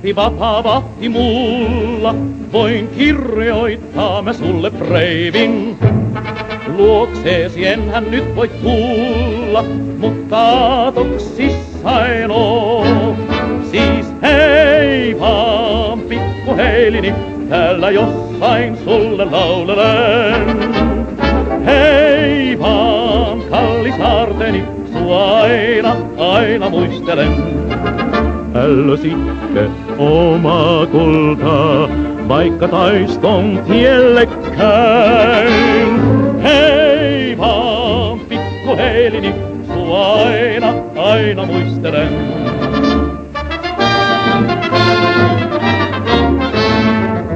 Lappi vapaa vahti mulla, voin kirjoittaa mä sulle breivin. Luokseesi enhän nyt voi tulla, mutta aatoksissa en oo. Siis hei vaan, pikku Heilini, täällä jossain sulle laulelen. Hei vaan, kallis aarteni, sua aina muistelen. Ällösitkö oma kultaa, vaikka taiston tielle käyn? Hei vaan, pikku Heilini, sua aina muistelen.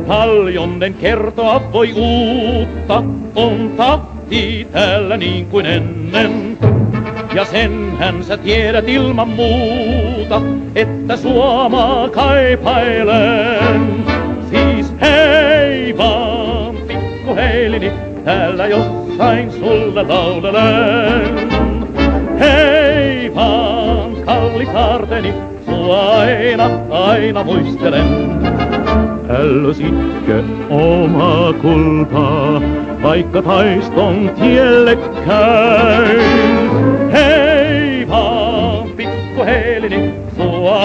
Paljon en kertoa voi uutta, on tahti täällä niin kuin ennen. Ja senhän sä tiedät ilman muuta, että Suomaa kaipailen. Siis hei vaan, pikku Heilini, täällä jossain sulle laulelen. Hei vaan, kallis aarteni, sua aina muistelen. Ällösitkö oma kultaa, vaikka taiston tielle käyn? Hei vaan, pikku Heilini, sua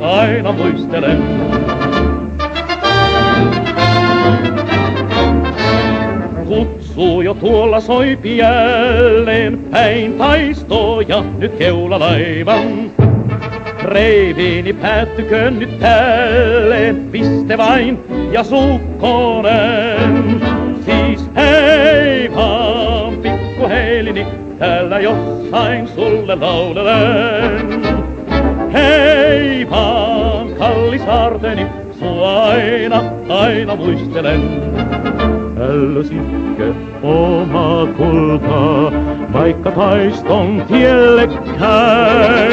aina muistelen. Kutsu jo tuolla soipi jälleen, päin taistoja nyt keulalaivan. Reiviini päättykö nyt tälleen, piste vain ja sukkonen. Siis hei vaan, pikku Heilini, täällä jossain sulle laulelen. Hei vaan, kallis aarteni, sua aina muistelen. Ällösitkö oma kultaa, vaikka taiston tielle käyn?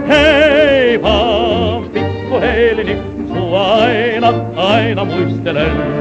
Hei vaan, pikku Heilini, sua aina muistelen.